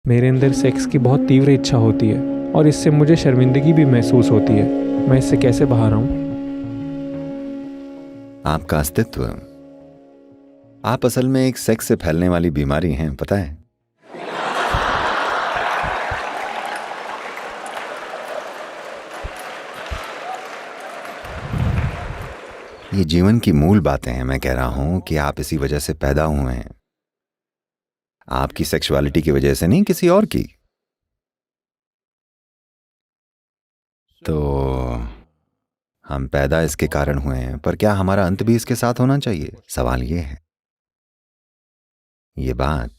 मेरे अंदर सेक्स की बहुत तीव्र इच्छा होती है और इससे मुझे शर्मिंदगी भी महसूस होती है। मैं इससे कैसे बाहर आऊं? आपका अस्तित्व, आप असल में एक सेक्स से फैलने वाली बीमारी हैं, पता है? ये जीवन की मूल बातें हैं। मैं कह रहा हूं कि आप इसी वजह से पैदा हुए हैं। आपकी सेक्सुअलिटी की वजह से नहीं, किसी और की। तो हम पैदा इसके कारण हुए हैं, पर क्या हमारा अंत भी इसके साथ होना चाहिए? सवाल ये है। ये बात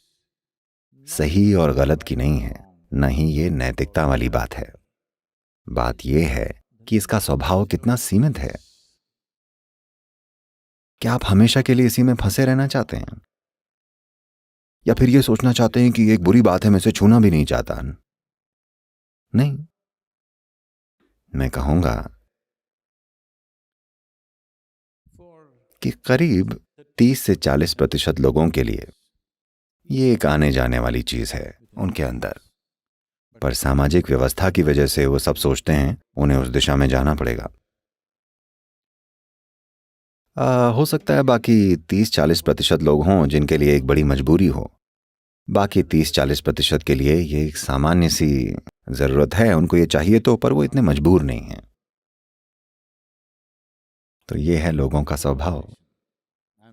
सही और गलत की नहीं है, न ही ये नैतिकता वाली बात है। बात यह है कि इसका स्वभाव कितना सीमित है। क्या आप हमेशा के लिए इसी में फंसे रहना चाहते हैं, या फिर ये सोचना चाहते हैं कि एक बुरी बात है, मैं इसे छूना भी नहीं चाहता? नहीं, मैं कहूंगा कि करीब 30 से 40% लोगों के लिए ये एक आने जाने वाली चीज है उनके अंदर। पर सामाजिक व्यवस्था की वजह से वो सब सोचते हैं उन्हें उस दिशा में जाना पड़ेगा। हो सकता है बाकी 30-40% लोग हों जिनके लिए एक बड़ी मजबूरी हो। बाकी 30-40% के लिए ये एक सामान्य सी जरूरत है, उनको ये चाहिए तो, पर वो इतने मजबूर नहीं हैं। तो ये है लोगों का स्वभाव।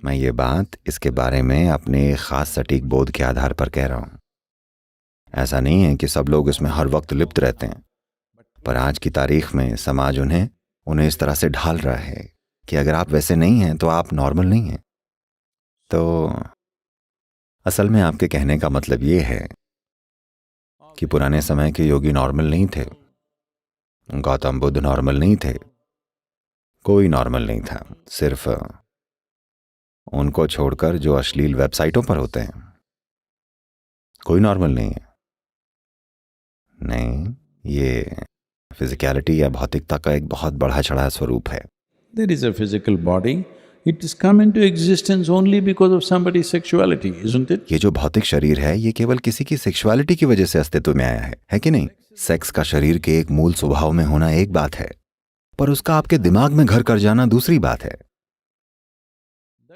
मैं ये बात इसके बारे में अपने खास सटीक बोध के आधार पर कह रहा हूं। ऐसा नहीं है कि सब लोग इसमें हर वक्त लिप्त रहते हैं, पर आज की तारीख में समाज उन्हें इस तरह से ढाल रहा है कि अगर आप वैसे नहीं हैं तो आप नॉर्मल नहीं हैं। तो असल में आपके कहने का मतलब ये है कि पुराने समय के योगी नॉर्मल नहीं थे, गौतम बुद्ध नॉर्मल नहीं थे, कोई नॉर्मल नहीं था, सिर्फ उनको छोड़कर जो अश्लील वेबसाइटों पर होते हैं। कोई नॉर्मल नहीं है। नहीं, ये फिजिकलिटी या भौतिकता का एक बहुत बढ़ा चढ़ा स्वरूप है। There is a physical body, it has come into existence only because of somebody's sexuality, isn't it? ये जो भौतिक शरीर है, ये केवल किसी की सेक्सुअलिटी की वजह से अस्तित्व में आया है कि नहीं? सेक्स का शरीर के एक मूल स्वभाव में होना एक बात है, पर उसका आपके दिमाग में घर कर जाना दूसरी बात है।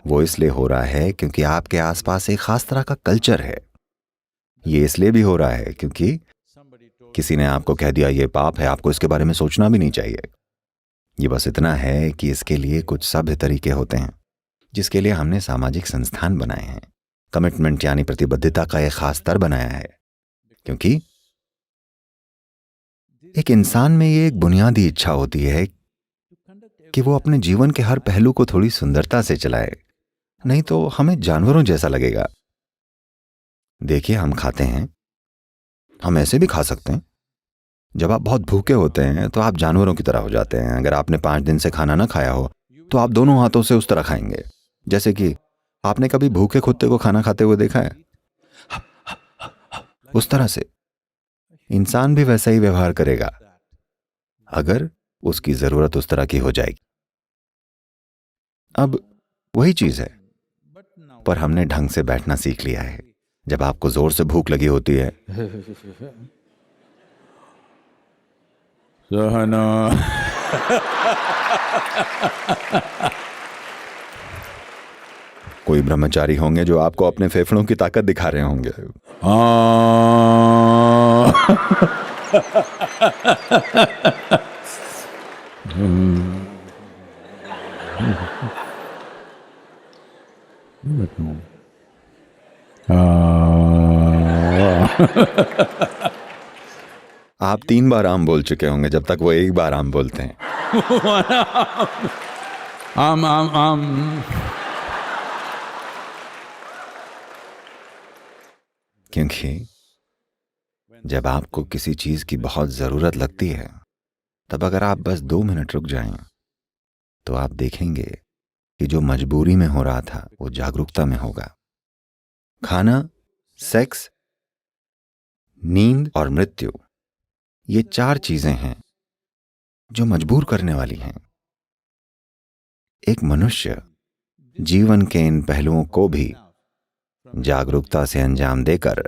वो इसलिए हो रहा है क्योंकि आपके आसपास एक खास तरह का कल्चर है। ये इसलिए भी हो रहा है क्योंकि किसी ने आपको कह दिया ये पाप है, आपको इसके बारे में सोचना भी नहीं चाहिए। ये बस इतना है कि इसके लिए कुछ सभ्य तरीके होते हैं जिसके लिए हमने सामाजिक संस्थान बनाए हैं। कमिटमेंट यानी प्रतिबद्धता का एक खास स्तर बनाया है, क्योंकि एक इंसान में ये एक बुनियादी इच्छा होती है कि वो अपने जीवन के हर पहलू को थोड़ी सुंदरता से चलाए, नहीं तो हमें जानवरों जैसा लगेगा। देखिए, हम खाते हैं, हम ऐसे भी खा सकते हैं। जब आप बहुत भूखे होते हैं तो आप जानवरों की तरह हो जाते हैं। अगर आपने 5 दिन से खाना ना खाया हो तो आप दोनों हाथों से उस तरह खाएंगे, जैसे कि आपने कभी भूखे कुत्ते को खाना खाते हुए देखा है? उस तरह से इंसान भी वैसा ही व्यवहार करेगा अगर उसकी जरूरत उस तरह की हो जाएगी। अब वही चीज है, पर हमने ढंग से बैठना सीख लिया है। जब आपको जोर से भूख लगी होती है Sahana. कोई ब्रह्मचारी होंगे जो आपको अपने फेफड़ों की ताकत दिखा रहे होंगे। आप 3 बार आम बोल चुके होंगे जब तक वो एक बार आम बोलते हैं। आम। क्योंकि जब आपको किसी चीज की बहुत जरूरत लगती है, तब अगर आप बस 2 मिनट रुक जाएं तो आप देखेंगे कि जो मजबूरी में हो रहा था वो जागरूकता में होगा। खाना, सेक्स, नींद और मृत्यु, ये 4 चीजें हैं जो मजबूर करने वाली हैं। एक मनुष्य जीवन के इन पहलुओं को भी जागरूकता से अंजाम देकर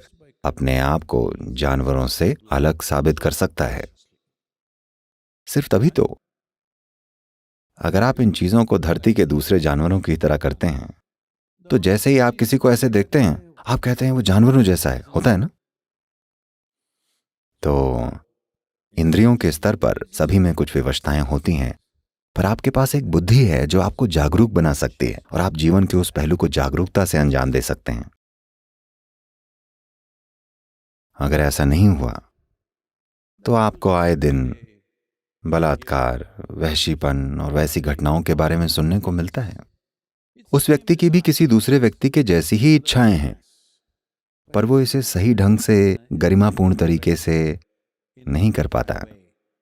अपने आप को जानवरों से अलग साबित कर सकता है। सिर्फ तभी तो। अगर आप इन चीजों को धरती के दूसरे जानवरों की तरह करते हैं, तो जैसे ही आप किसी को ऐसे देखते हैं, आप कहते हैं वो जानवरों जैसा है, होता है ना? तो इंद्रियों के स्तर पर सभी में कुछ विवशताएं होती हैं, पर आपके पास एक बुद्धि है जो आपको जागरूक बना सकती है और आप जीवन के उस पहलू को जागरूकता से अंजाम दे सकते हैं। अगर ऐसा नहीं हुआ तो आपको आए दिन बलात्कार, वहशीपन और वैसी घटनाओं के बारे में सुनने को मिलता है। उस व्यक्ति की भी किसी दूसरे व्यक्ति के जैसी ही इच्छाएं हैं, पर वो इसे सही ढंग से, गरिमापूर्ण तरीके से नहीं कर पाता,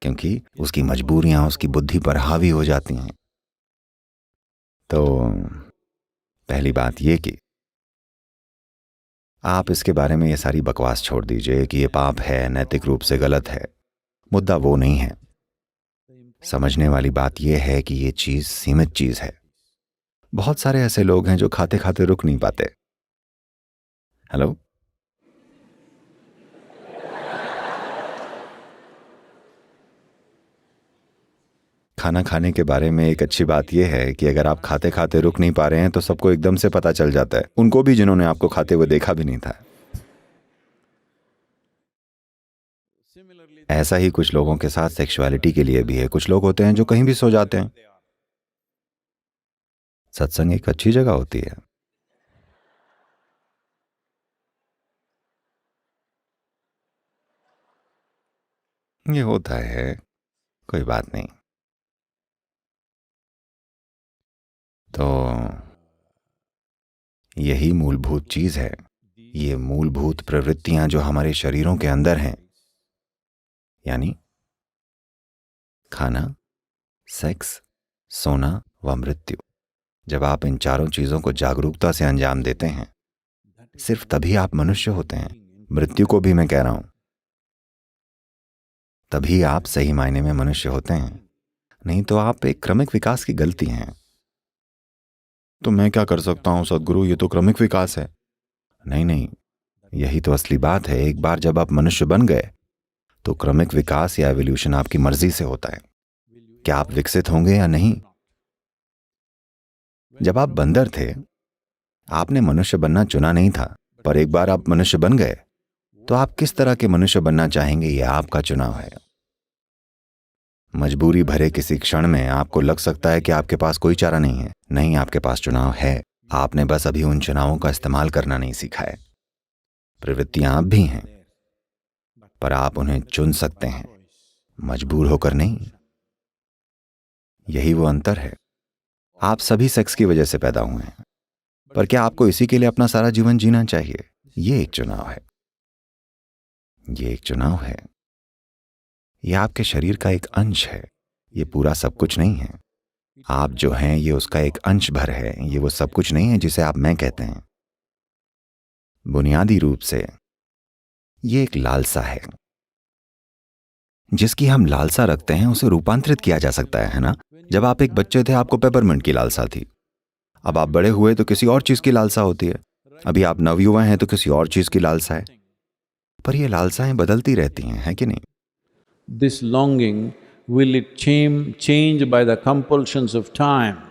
क्योंकि उसकी मजबूरियां उसकी बुद्धि पर हावी हो जाती हैं। तो पहली बात ये कि आप इसके बारे में ये सारी बकवास छोड़ दीजिए कि ये पाप है, नैतिक रूप से गलत है। मुद्दा वो नहीं है। समझने वाली बात यह है कि ये चीज सीमित चीज है। बहुत सारे ऐसे लोग हैं जो खाते खाते रुक नहीं पाते। हेलो, खाना खाने के बारे में एक अच्छी बात यह है कि अगर आप खाते खाते रुक नहीं पा रहे हैं तो सबको एकदम से पता चल जाता है, उनको भी जिन्होंने आपको खाते हुए देखा भी नहीं था। ऐसा ही कुछ लोगों के साथ सेक्सुअलिटी के लिए भी है। कुछ लोग होते हैं जो कहीं भी सो जाते हैं। सत्संग एक अच्छी जगह होती है। ये होता है, कोई बात नहीं। तो यही मूलभूत चीज है। ये मूलभूत प्रवृत्तियां जो हमारे शरीरों के अंदर हैं, यानी खाना, सेक्स, सोना व मृत्यु। जब आप इन चारों चीजों को जागरूकता से अंजाम देते हैं, सिर्फ तभी आप मनुष्य होते हैं। मृत्यु को भी मैं कह रहा हूं, तभी आप सही मायने में मनुष्य होते हैं। नहीं तो आप एक क्रमिक विकास की गलती हैं। तो मैं क्या कर सकता हूं सद्गुरु, ये तो क्रमिक विकास है। नहीं, यही तो असली बात है। एक बार जब आप मनुष्य बन गए तो क्रमिक विकास या एवोल्यूशन आपकी मर्जी से होता है। क्या आप विकसित होंगे या नहीं? जब आप बंदर थे, आपने मनुष्य बनना चुना नहीं था, पर एक बार आप मनुष्य बन गए तो आप किस तरह के मनुष्य बनना चाहेंगे, यह आपका चुनाव है। मजबूरी भरे किसी क्षण में आपको लग सकता है कि आपके पास कोई चारा नहीं है। नहीं, आपके पास चुनाव है। आपने बस अभी उन चुनावों का इस्तेमाल करना नहीं सीखा है। प्रवृत्तियां आप भी हैं, पर आप उन्हें चुन सकते हैं, मजबूर होकर नहीं। यही वो अंतर है। आप सभी सेक्स की वजह से पैदा हुए हैं, पर क्या आपको इसी के लिए अपना सारा जीवन जीना चाहिए? ये एक चुनाव है। ये एक चुनाव है। यह आपके शरीर का एक अंश है। ये पूरा सब कुछ नहीं है। आप जो हैं ये उसका एक अंश भर है। ये वो सब कुछ नहीं है जिसे आप मैं कहते हैं। बुनियादी रूप से ये एक लालसा है। जिसकी हम लालसा रखते हैं उसे रूपांतरित किया जा सकता है ना? जब आप एक बच्चे थे आपको पेपरमिंट की लालसा थी। अब आप बड़े हुए तो किसी और चीज की लालसा होती है। अभी आप नवयुवा हैं तो किसी और चीज की लालसा है। पर ये लालसाएं बदलती रहती हैं, है कि नहीं? This longing, will it change by the compulsions of time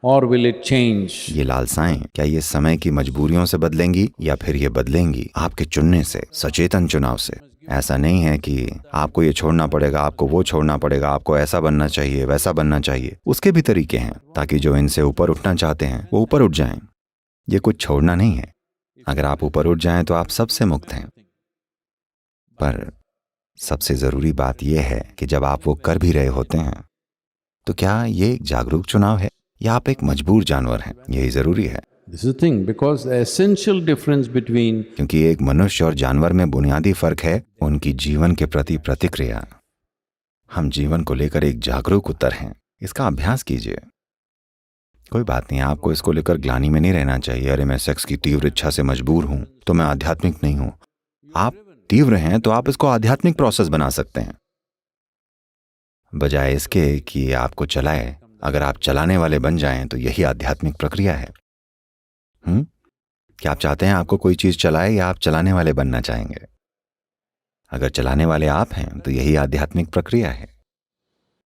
or will it change? ये लालसाएं क्या ये समय की मजबूरियों से बदलेंगी या फिर ये बदलेंगी आपके चुनने से, सचेतन चुनाव से? ऐसा नहीं है कि आपको ये छोड़ना पड़ेगा, आपको वो छोड़ना पड़ेगा, आपको ऐसा बनना चाहिए, वैसा बनना चाहिए। उसके भी तरीके हैं ताकि जो इनसे ऊपर उठना चाहते हैं वो ऊपर उठ जाएं। ये कुछ छोड़ना नहीं है। अगर आप ऊपर उठ जाएं तो आप सबसे मुक्त हैं। पर सबसे जरूरी बात यह है कि जब आप वो कर भी रहे होते हैं तो क्या ये एक जागरूक चुनाव है या आप एक मजबूर जानवर हैं? यही जरूरी है। This is the thing, because the essential difference between क्योंकि एक मनुष्य और जानवर में बुनियादी फर्क है उनकी जीवन के प्रति प्रतिक्रिया। हम जीवन को लेकर एक जागरूक उत्तर हैं। इसका अभ्यास कीजिए। कोई बात नहीं, आपको इसको लेकर ग्लानि में नहीं रहना चाहिए। अरे मैं सेक्स की तीव्र इच्छा से मजबूर हूं तो मैं आध्यात्मिक नहीं हूं। आप तीव्र हैं तो आप इसको आध्यात्मिक प्रोसेस बना सकते हैं, बजाय इसके कि आपको चलाए। अगर आप चलाने वाले बन जाएं तो यही आध्यात्मिक प्रक्रिया है। कि आप चाहते हैं आपको कोई चीज चलाए या आप चलाने वाले बनना चाहेंगे? अगर चलाने वाले आप हैं तो यही आध्यात्मिक प्रक्रिया है।